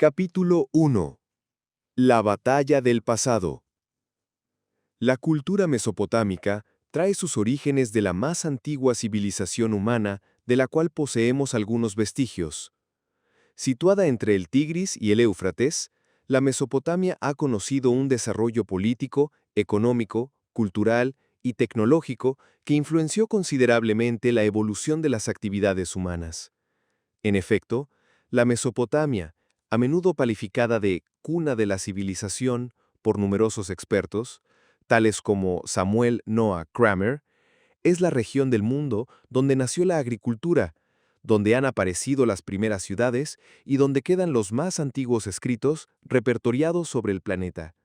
Capítulo 1. La batalla del pasado. La cultura mesopotámica trae sus orígenes de la más antigua civilización humana de la cual poseemos algunos vestigios. Situada entre el Tigris y el Éufrates, la Mesopotamia ha conocido un desarrollo político, económico, cultural y tecnológico que influenció considerablemente la evolución de las actividades humanas. En efecto, la Mesopotamia, a menudo calificada de cuna de la civilización por numerosos expertos, tales como Samuel Noah Kramer, es la región del mundo donde nació la agricultura, donde han aparecido las primeras ciudades y donde quedan los más antiguos escritos repertoriados sobre el planeta.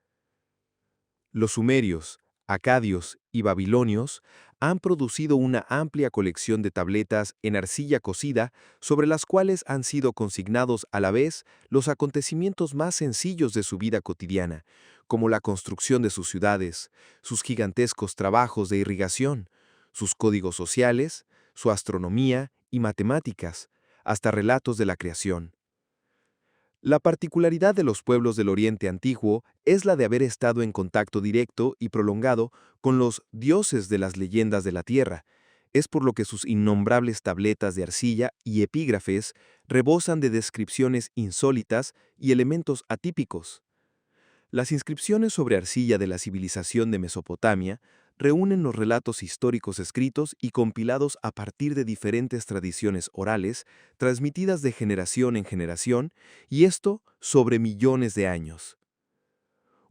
Los sumerios, acadios y babilonios han producido una amplia colección de tabletas en arcilla cocida sobre las cuales han sido consignados a la vez los acontecimientos más sencillos de su vida cotidiana, como la construcción de sus ciudades, sus gigantescos trabajos de irrigación, sus códigos sociales, su astronomía y matemáticas, hasta relatos de la creación. La particularidad de los pueblos del Oriente Antiguo es la de haber estado en contacto directo y prolongado con los dioses de las leyendas de la tierra. Es por lo que sus innombrables tabletas de arcilla y epígrafes rebosan de descripciones insólitas y elementos atípicos. Las inscripciones sobre arcilla de la civilización de Mesopotamia reúnen los relatos históricos escritos y compilados a partir de diferentes tradiciones orales, transmitidas de generación en generación, y esto sobre millones de años.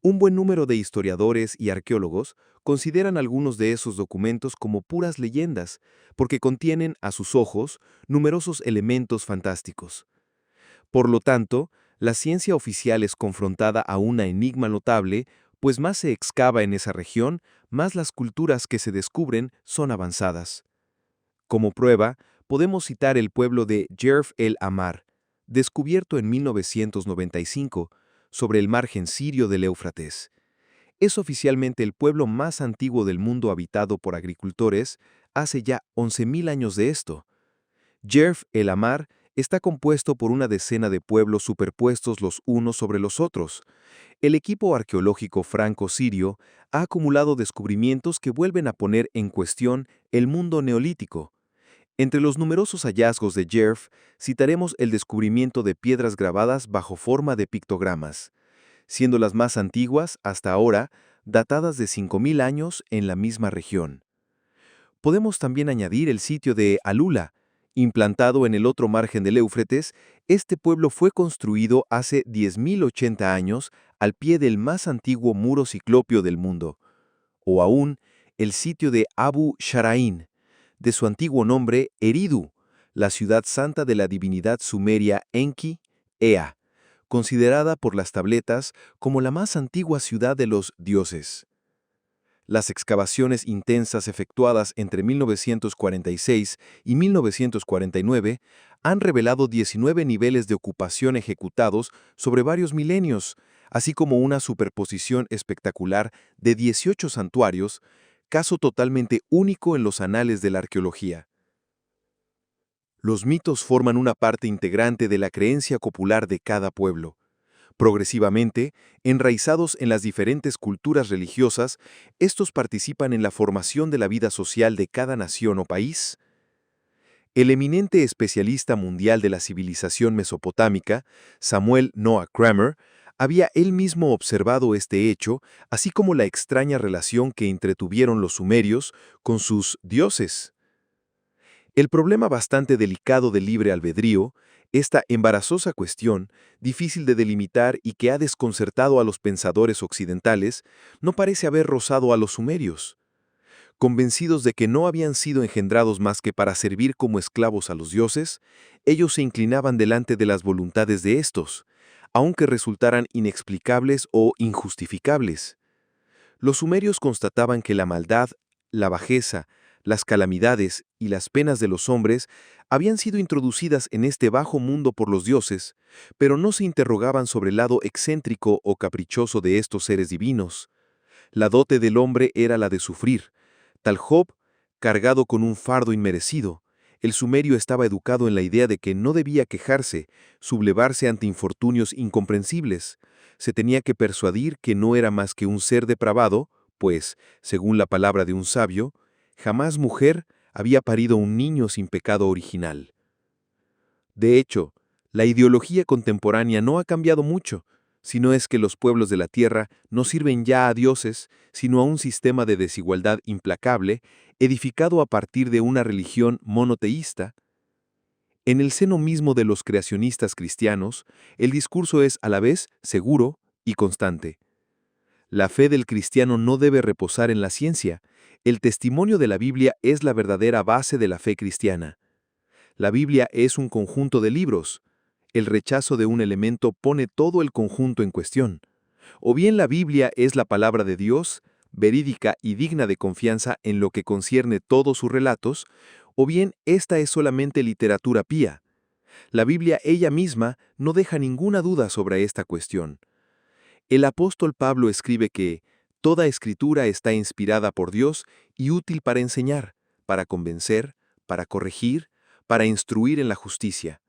Un buen número de historiadores y arqueólogos consideran algunos de esos documentos como puras leyendas, porque contienen, a sus ojos, numerosos elementos fantásticos. Por lo tanto, la ciencia oficial es confrontada a un enigma notable, pues más se excava en esa región, más las culturas que se descubren son avanzadas. Como prueba, podemos citar el pueblo de Jerf el Ahmar, descubierto en 1995, sobre el margen sirio del Éufrates. Es oficialmente el pueblo más antiguo del mundo habitado por agricultores, hace ya 11.000 años de esto. Jerf el Ahmar está compuesto por una decena de pueblos superpuestos los unos sobre los otros. El equipo arqueológico franco-sirio ha acumulado descubrimientos que vuelven a poner en cuestión el mundo neolítico. Entre los numerosos hallazgos de Jerf, citaremos el descubrimiento de piedras grabadas bajo forma de pictogramas, siendo las más antiguas, hasta ahora, datadas de 5.000 años en la misma región. Podemos también añadir el sitio de Alula. Implantado en el otro margen del Éufrates, este pueblo fue construido hace 10.080 años al pie del más antiguo muro ciclópeo del mundo. O aún, el sitio de Abu Sharaín, de su antiguo nombre Eridu, la ciudad santa de la divinidad sumeria Enki, Ea, considerada por las tabletas como la más antigua ciudad de los dioses. Las excavaciones intensas efectuadas entre 1946 y 1949 han revelado 19 niveles de ocupación ejecutados sobre varios milenios, así como una superposición espectacular de 18 santuarios, caso totalmente único en los anales de la arqueología. Los mitos forman una parte integrante de la creencia popular de cada pueblo. Progresivamente, enraizados en las diferentes culturas religiosas, estos participan en la formación de la vida social de cada nación o país. El eminente especialista mundial de la civilización mesopotámica, Samuel Noah Kramer, había él mismo observado este hecho, así como la extraña relación que entretuvieron los sumerios con sus dioses. El problema bastante delicado del libre albedrío, esta embarazosa cuestión, difícil de delimitar y que ha desconcertado a los pensadores occidentales, no parece haber rozado a los sumerios. Convencidos de que no habían sido engendrados más que para servir como esclavos a los dioses, ellos se inclinaban delante de las voluntades de estos, aunque resultaran inexplicables o injustificables. Los sumerios constataban que la maldad, la bajeza, las calamidades y las penas de los hombres habían sido introducidas en este bajo mundo por los dioses, pero no se interrogaban sobre el lado excéntrico o caprichoso de estos seres divinos. La dote del hombre era la de sufrir, tal Job, cargado con un fardo inmerecido, El sumerio estaba educado en la idea de que no debía quejarse, sublevarse ante infortunios incomprensibles. Se tenía que persuadir que no era más que un ser depravado, pues, según la palabra de un sabio, jamás mujer había parido un niño sin pecado original. De hecho, la ideología contemporánea no ha cambiado mucho, sino es que los pueblos de la tierra no sirven ya a dioses, sino a un sistema de desigualdad implacable, edificado a partir de una religión monoteísta. En el seno mismo de los creacionistas cristianos, el discurso es a la vez seguro y constante. La fe del cristiano no debe reposar en la ciencia. El testimonio de la Biblia es la verdadera base de la fe cristiana. La Biblia es un conjunto de libros. El rechazo de un elemento pone todo el conjunto en cuestión. O bien la Biblia es la palabra de Dios, verídica y digna de confianza en lo que concierne todos sus relatos, o bien esta es solamente literatura pía. La Biblia ella misma no deja ninguna duda sobre esta cuestión. El apóstol Pablo escribe que toda escritura está inspirada por Dios y útil para enseñar, para convencer, para corregir, para instruir en la justicia.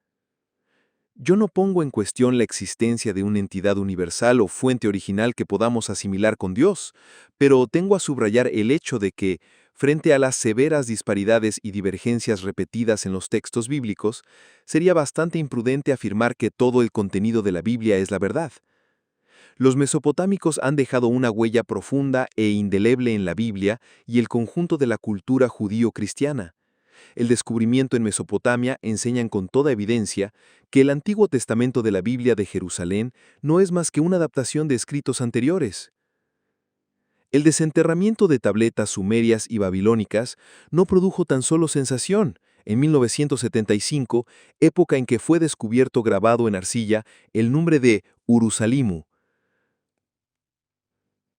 Yo no pongo en cuestión la existencia de una entidad universal o fuente original que podamos asimilar con Dios, pero tengo a subrayar el hecho de que, frente a las severas disparidades y divergencias repetidas en los textos bíblicos, sería bastante imprudente afirmar que todo el contenido de la Biblia es la verdad. Los mesopotámicos han dejado una huella profunda e indeleble en la Biblia y el conjunto de la cultura judío-cristiana. El descubrimiento en Mesopotamia enseñan con toda evidencia que el Antiguo Testamento de la Biblia de Jerusalén no es más que una adaptación de escritos anteriores. El desenterramiento de tabletas sumerias y babilónicas no produjo tan solo sensación. En 1975, época en que fue descubierto grabado en arcilla el nombre de Urusalimu,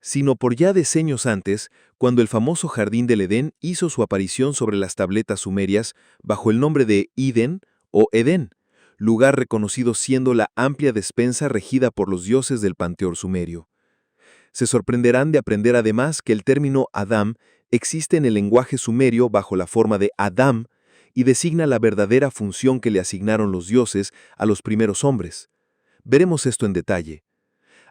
sino por ya decenios antes, cuando el famoso Jardín del Edén hizo su aparición sobre las tabletas sumerias bajo el nombre de Iden o Edén, lugar reconocido siendo la amplia despensa regida por los dioses del panteón sumerio. Se sorprenderán de aprender además que el término Adam existe en el lenguaje sumerio bajo la forma de Adam y designa la verdadera función que le asignaron los dioses a los primeros hombres. Veremos esto en detalle.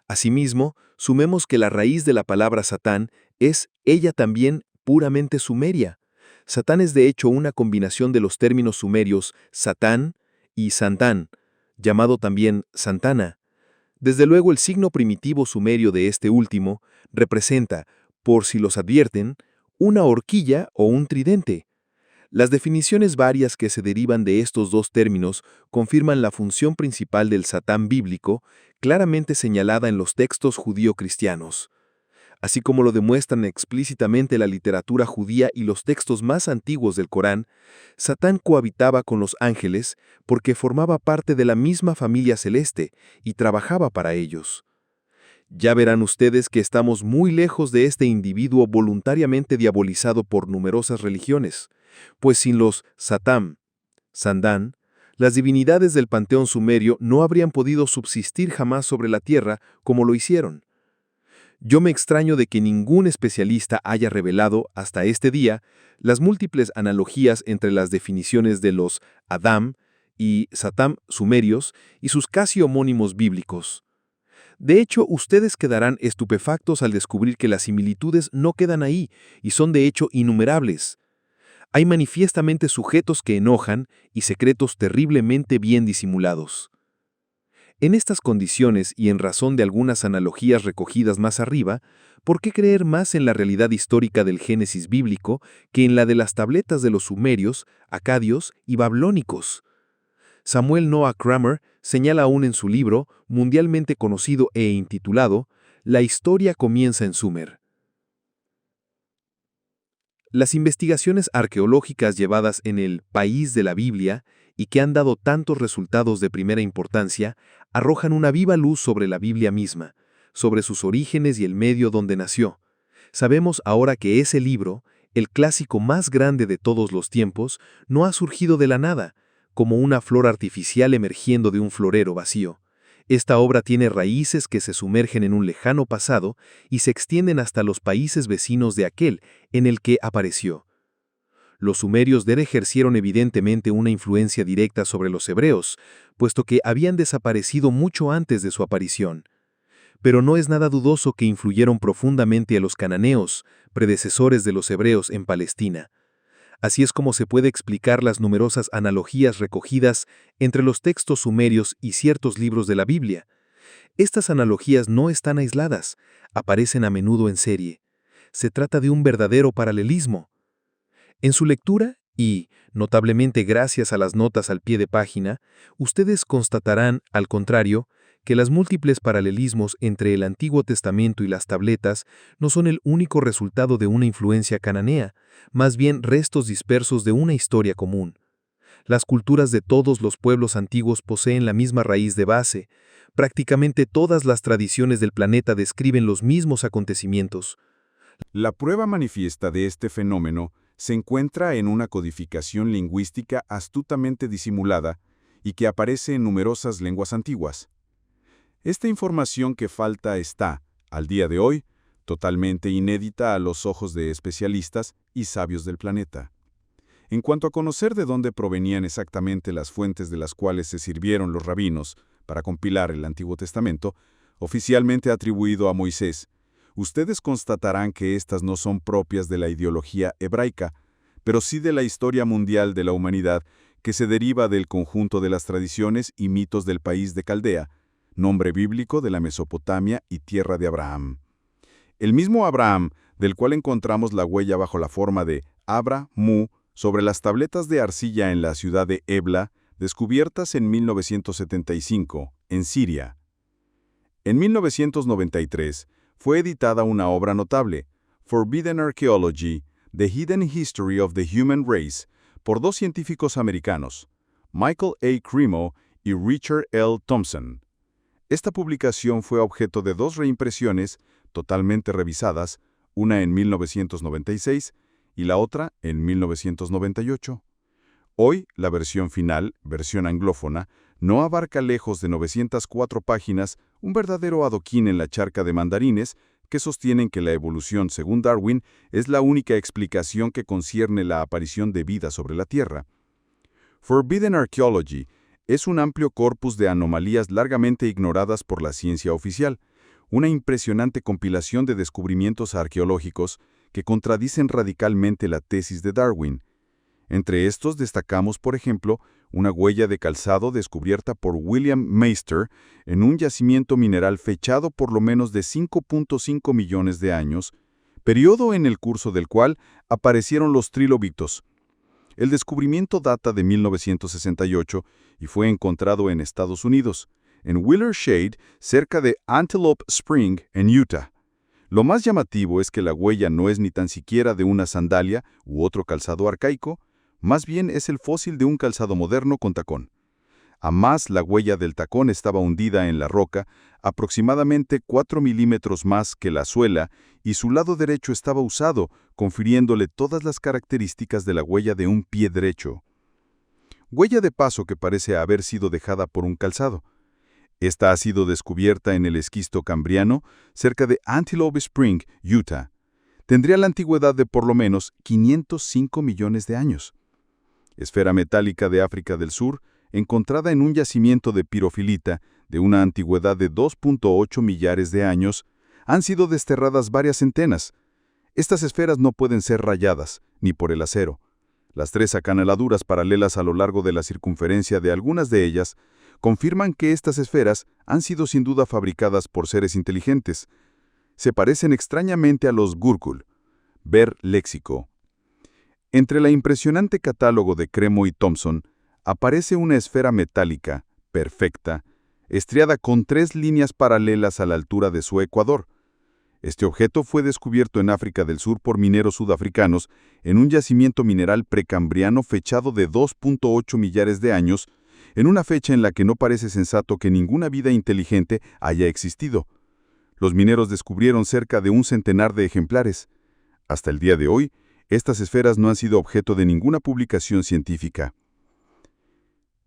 Asimismo, sumemos que la raíz de la palabra Satán es ella también puramente sumeria. Satán es de hecho una combinación de los términos sumerios Satán y Santán, llamado también Santana. Desde luego el signo primitivo sumerio de este último representa, por si los advierten, una horquilla o un tridente. Las definiciones varias que se derivan de estos dos términos confirman la función principal del Satán bíblico, claramente señalada en los textos judío-cristianos. Así como lo demuestran explícitamente la literatura judía y los textos más antiguos del Corán, Satán cohabitaba con los ángeles porque formaba parte de la misma familia celeste y trabajaba para ellos. Ya verán ustedes que estamos muy lejos de este individuo voluntariamente diabolizado por numerosas religiones, pues sin los Satán, Sandán, las divinidades del panteón sumerio no habrían podido subsistir jamás sobre la tierra como lo hicieron. Yo me extraño de que ningún especialista haya revelado, hasta este día, las múltiples analogías entre las definiciones de los Adam y Satán sumerios y sus casi homónimos bíblicos. De hecho, ustedes quedarán estupefactos al descubrir que las similitudes no quedan ahí y son de hecho innumerables. Hay manifiestamente sujetos que enojan y secretos terriblemente bien disimulados. En estas condiciones y en razón de algunas analogías recogidas más arriba, ¿por qué creer más en la realidad histórica del Génesis bíblico que en la de las tabletas de los sumerios, acadios y babilónicos? Samuel Noah Kramer señala aún en su libro, mundialmente conocido e intitulado, La historia comienza en Sumer. Las investigaciones arqueológicas llevadas en el país de la Biblia y que han dado tantos resultados de primera importancia, arrojan una viva luz sobre la Biblia misma, sobre sus orígenes y el medio donde nació. Sabemos ahora que ese libro, el clásico más grande de todos los tiempos, no ha surgido de la nada, como una flor artificial emergiendo de un florero vacío. Esta obra tiene raíces que se sumergen en un lejano pasado y se extienden hasta los países vecinos de aquel en el que apareció. Los sumerios ejercieron evidentemente una influencia directa sobre los hebreos, puesto que habían desaparecido mucho antes de su aparición. Pero no es nada dudoso que influyeron profundamente a los cananeos, predecesores de los hebreos en Palestina. Así es como se puede explicar las numerosas analogías recogidas entre los textos sumerios y ciertos libros de la Biblia. Estas analogías no están aisladas, aparecen a menudo en serie. Se trata de un verdadero paralelismo. En su lectura, y, notablemente gracias a las notas al pie de página, ustedes constatarán, al contrario, que las múltiples paralelismos entre el Antiguo Testamento y las tabletas no son el único resultado de una influencia cananea, más bien restos dispersos de una historia común. Las culturas de todos los pueblos antiguos poseen la misma raíz de base. Prácticamente todas las tradiciones del planeta describen los mismos acontecimientos. La prueba manifiesta de este fenómeno se encuentra en una codificación lingüística astutamente disimulada y que aparece en numerosas lenguas antiguas. Esta información que falta está, al día de hoy, totalmente inédita a los ojos de especialistas y sabios del planeta. En cuanto a conocer de dónde provenían exactamente las fuentes de las cuales se sirvieron los rabinos para compilar el Antiguo Testamento, oficialmente atribuido a Moisés, ustedes constatarán que estas no son propias de la ideología hebraica, pero sí de la historia mundial de la humanidad que se deriva del conjunto de las tradiciones y mitos del país de Caldea, nombre bíblico de la Mesopotamia y tierra de Abraham. El mismo Abraham, del cual encontramos la huella bajo la forma de Abra-Mu sobre las tabletas de arcilla en la ciudad de Ebla, descubiertas en 1975, en Siria. En 1993, fue editada una obra notable, Forbidden Archaeology, The Hidden History of the Human Race, por dos científicos americanos, Michael A. Cremo y Richard L. Thompson. Esta publicación fue objeto de dos reimpresiones totalmente revisadas, una en 1996 y la otra en 1998. Hoy, la versión final, versión anglófona, no abarca lejos de 904 páginas, un verdadero adoquín en la charca de mandarines que sostienen que la evolución, según Darwin, es la única explicación que concierne la aparición de vida sobre la Tierra. Forbidden Archaeology es un amplio corpus de anomalías largamente ignoradas por la ciencia oficial, una impresionante compilación de descubrimientos arqueológicos que contradicen radicalmente la tesis de Darwin. Entre estos destacamos, por ejemplo, una huella de calzado descubierta por William Meister en un yacimiento mineral fechado por lo menos de 5.5 millones de años, periodo en el curso del cual aparecieron los trilobitos. El descubrimiento data de 1968 y fue encontrado en Estados Unidos, en Wheeler Shade, cerca de Antelope Spring, en Utah. Lo más llamativo es que la huella no es ni tan siquiera de una sandalia u otro calzado arcaico, más bien es el fósil de un calzado moderno con tacón. Además, la huella del tacón estaba hundida en la roca, aproximadamente 4 milímetros más que la suela, y su lado derecho estaba usado, confiriéndole todas las características de la huella de un pie derecho. Huella de paso que parece haber sido dejada por un calzado. Esta ha sido descubierta en el esquisto cambriano, cerca de Antelope Spring, Utah. Tendría la antigüedad de por lo menos 505 millones de años. Esfera metálica de África del Sur, encontrada en un yacimiento de pirofilita de una antigüedad de 2.8 millares de años, han sido desterradas varias centenas. Estas esferas no pueden ser rayadas, ni por el acero. Las tres acanaladuras paralelas a lo largo de la circunferencia de algunas de ellas confirman que estas esferas han sido sin duda fabricadas por seres inteligentes. Se parecen extrañamente a los Gurkul. Ver léxico. Entre la impresionante catálogo de Cremo y Thompson, aparece una esfera metálica, perfecta, estriada con 3 líneas paralelas a la altura de su ecuador. Este objeto fue descubierto en África del Sur por mineros sudafricanos en un yacimiento mineral precambriano fechado de 2.8 millares de años, en una fecha en la que no parece sensato que ninguna vida inteligente haya existido. Los mineros descubrieron cerca de un centenar de ejemplares. Hasta el día de hoy, estas esferas no han sido objeto de ninguna publicación científica.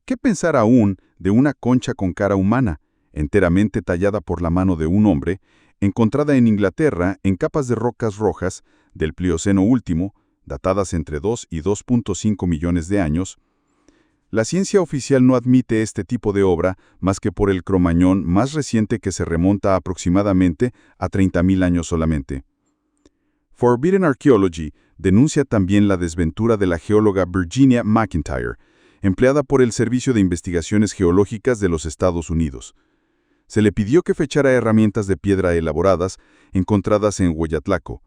¿Qué pensar aún de una concha con cara humana, enteramente tallada por la mano de un hombre, encontrada en Inglaterra en capas de rocas rojas del Plioceno último, datadas entre 2 y 2.5 millones de años, la ciencia oficial no admite este tipo de obra más que por el Cromañón más reciente que se remonta aproximadamente a 30.000 años solamente. Forbidden Archaeology denuncia también la desventura de la geóloga Virginia McIntyre, empleada por el Servicio de Investigaciones Geológicas de los Estados Unidos. Se le pidió que fechara herramientas de piedra elaboradas encontradas en Hueyatlaco,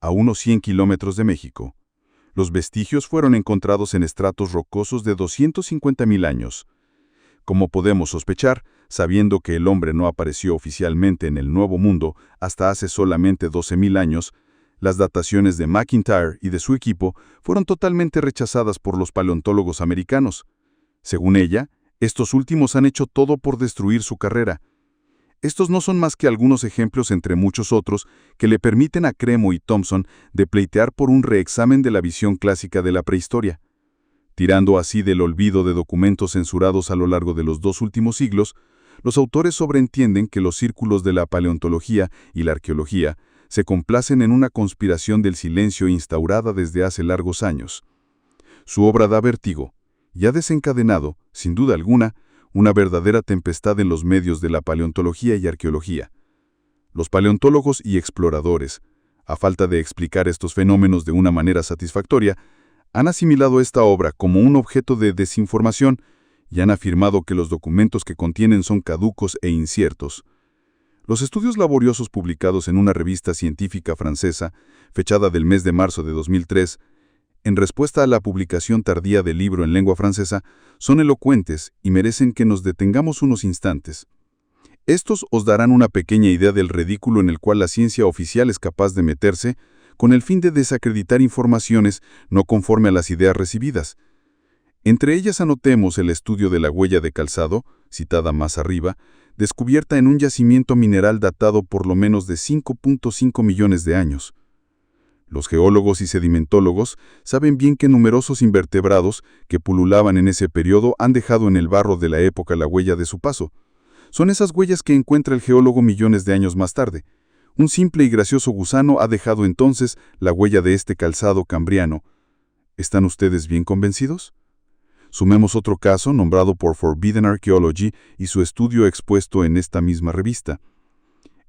a unos 100 kilómetros de México. Los vestigios fueron encontrados en estratos rocosos de 250.000 años. Como podemos sospechar, sabiendo que el hombre no apareció oficialmente en el Nuevo Mundo hasta hace solamente 12.000 años, las dataciones de McIntyre y de su equipo fueron totalmente rechazadas por los paleontólogos americanos. Según ella, estos últimos han hecho todo por destruir su carrera. Estos no son más que algunos ejemplos entre muchos otros que le permiten a Cremo y Thompson de pleitear por un reexamen de la visión clásica de la prehistoria. Tirando así del olvido de documentos censurados a lo largo de los 2 últimos siglos, los autores sobreentienden que los círculos de la paleontología y la arqueología se complacen en una conspiración del silencio instaurada desde hace largos años. Su obra da vértigo y ha desencadenado, sin duda alguna, una verdadera tempestad en los medios de la paleontología y arqueología. Los paleontólogos y exploradores, a falta de explicar estos fenómenos de una manera satisfactoria, han asimilado esta obra como un objeto de desinformación y han afirmado que los documentos que contienen son caducos e inciertos. Los estudios laboriosos publicados en una revista científica francesa, fechada del mes de marzo de 2003, en respuesta a la publicación tardía del libro en lengua francesa, son elocuentes y merecen que nos detengamos unos instantes. Estos os darán una pequeña idea del ridículo en el cual la ciencia oficial es capaz de meterse con el fin de desacreditar informaciones no conforme a las ideas recibidas. Entre ellas anotemos el estudio de la huella de calzado, citada más arriba, descubierta en un yacimiento mineral datado por lo menos de 5.5 millones de años. Los geólogos y sedimentólogos saben bien que numerosos invertebrados que pululaban en ese periodo han dejado en el barro de la época la huella de su paso. Son esas huellas que encuentra el geólogo millones de años más tarde. Un simple y gracioso gusano ha dejado entonces la huella de este calzado cambriano. ¿Están ustedes bien convencidos? Sumemos otro caso nombrado por Forbidden Archaeology y su estudio expuesto en esta misma revista.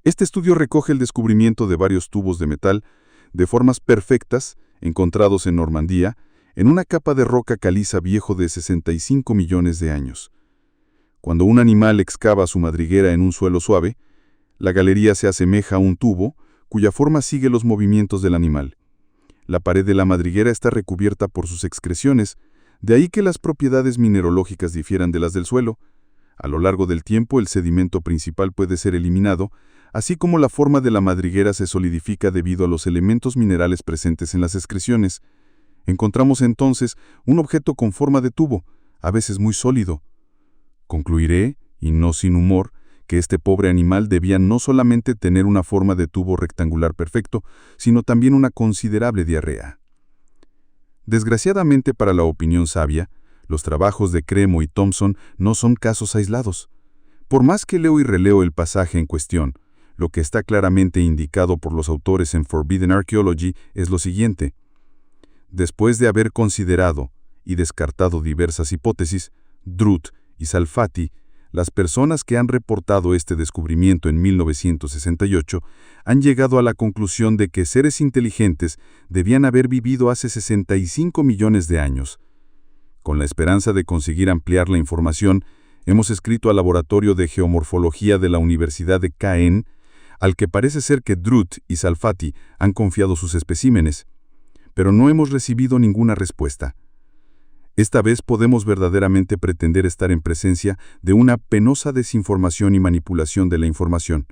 Este estudio recoge el descubrimiento de varios tubos de metal de formas perfectas, encontrados en Normandía, en una capa de roca caliza viejo de 65 millones de años. Cuando un animal excava su madriguera en un suelo suave, la galería se asemeja a un tubo, cuya forma sigue los movimientos del animal. La pared de la madriguera está recubierta por sus excreciones, de ahí que las propiedades mineralógicas difieran de las del suelo. A lo largo del tiempo, el sedimento principal puede ser eliminado, así como la forma de la madriguera se solidifica debido a los elementos minerales presentes en las excreciones. Encontramos entonces un objeto con forma de tubo, a veces muy sólido. Concluiré, y no sin humor, que este pobre animal debía no solamente tener una forma de tubo rectangular perfecto, sino también una considerable diarrea. Desgraciadamente para la opinión sabia, los trabajos de Cremo y Thompson no son casos aislados. Por más que leo y releo el pasaje en cuestión, lo que está claramente indicado por los autores en Forbidden Archaeology es lo siguiente. Después de haber considerado y descartado diversas hipótesis, Druth y Salfati, las personas que han reportado este descubrimiento en 1968, han llegado a la conclusión de que seres inteligentes debían haber vivido hace 65 millones de años. Con la esperanza de conseguir ampliar la información, hemos escrito al Laboratorio de Geomorfología de la Universidad de Caen, al que parece ser que Druth y Salfati han confiado sus especímenes, pero no hemos recibido ninguna respuesta. Esta vez podemos verdaderamente pretender estar en presencia de una penosa desinformación y manipulación de la información.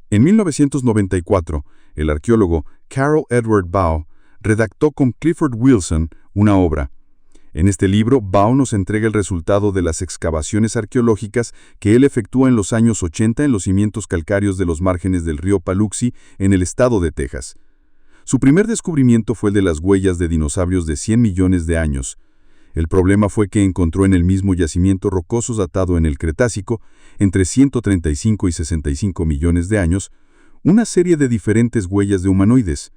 En 1994, el arqueólogo Carroll Edward Baugh redactó con Clifford Wilson una obra. En este libro, Baugh nos entrega el resultado de las excavaciones arqueológicas que él efectúa en los años 80 en los cimientos calcáreos de los márgenes del río Paluxy en el estado de Texas. Su primer descubrimiento fue el de las huellas de dinosaurios de 100 millones de años. El problema fue que encontró en el mismo yacimiento rocoso datado en el Cretácico, entre 135 y 65 millones de años, una serie de diferentes huellas de humanoides.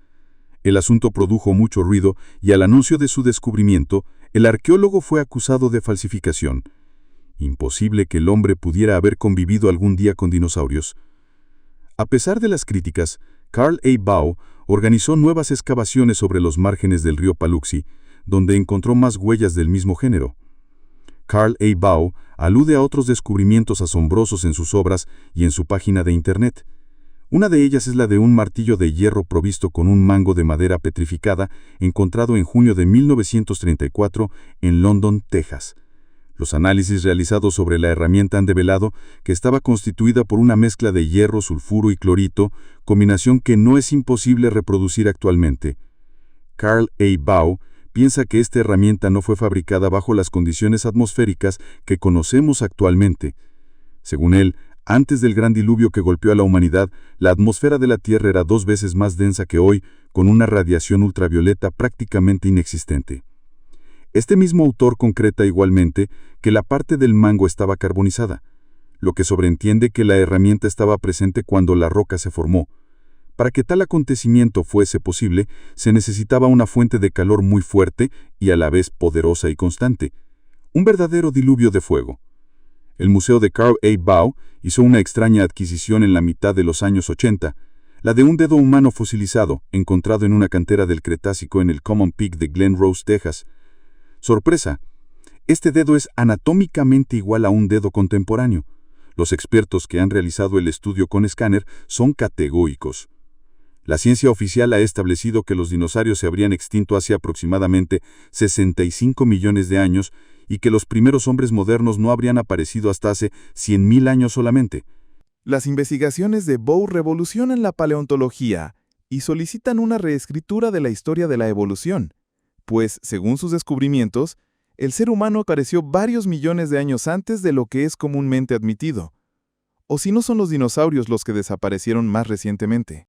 El asunto produjo mucho ruido y al anuncio de su descubrimiento, el arqueólogo fue acusado de falsificación. Imposible que el hombre pudiera haber convivido algún día con dinosaurios. A pesar de las críticas, Carl A. Baugh organizó nuevas excavaciones sobre los márgenes del río Paluxy, donde encontró más huellas del mismo género. Carl A. Baugh alude a otros descubrimientos asombrosos en sus obras y en su página de Internet. Una de ellas es la de un martillo de hierro provisto con un mango de madera petrificada encontrado en junio de 1934 en London, Texas. Los análisis realizados sobre la herramienta han develado que estaba constituida por una mezcla de hierro, sulfuro y clorito, combinación que no es imposible reproducir actualmente. Carl A. Baugh piensa que esta herramienta no fue fabricada bajo las condiciones atmosféricas que conocemos actualmente. Según él, antes del gran diluvio que golpeó a la humanidad, la atmósfera de la Tierra era 2 veces más densa que hoy, con una radiación ultravioleta prácticamente inexistente. Este mismo autor concreta igualmente que la parte del mango estaba carbonizada, lo que sobreentiende que la herramienta estaba presente cuando la roca se formó. Para que tal acontecimiento fuese posible, se necesitaba una fuente de calor muy fuerte y a la vez poderosa y constante, un verdadero diluvio de fuego. El Museo de Carl A. Baugh hizo una extraña adquisición en la mitad de los años 80, la de un dedo humano fosilizado, encontrado en una cantera del Cretácico en el Common Peak de Glen Rose, Texas. Sorpresa, este dedo es anatómicamente igual a un dedo contemporáneo. Los expertos que han realizado el estudio con escáner son categóricos. La ciencia oficial ha establecido que los dinosaurios se habrían extinto hace aproximadamente 65 millones de años y que los primeros hombres modernos no habrían aparecido hasta hace 100.000 años solamente. Las investigaciones de Baugh revolucionan la paleontología y solicitan una reescritura de la historia de la evolución, pues, según sus descubrimientos, el ser humano apareció varios millones de años antes de lo que es comúnmente admitido. ¿O si no son los dinosaurios los que desaparecieron más recientemente?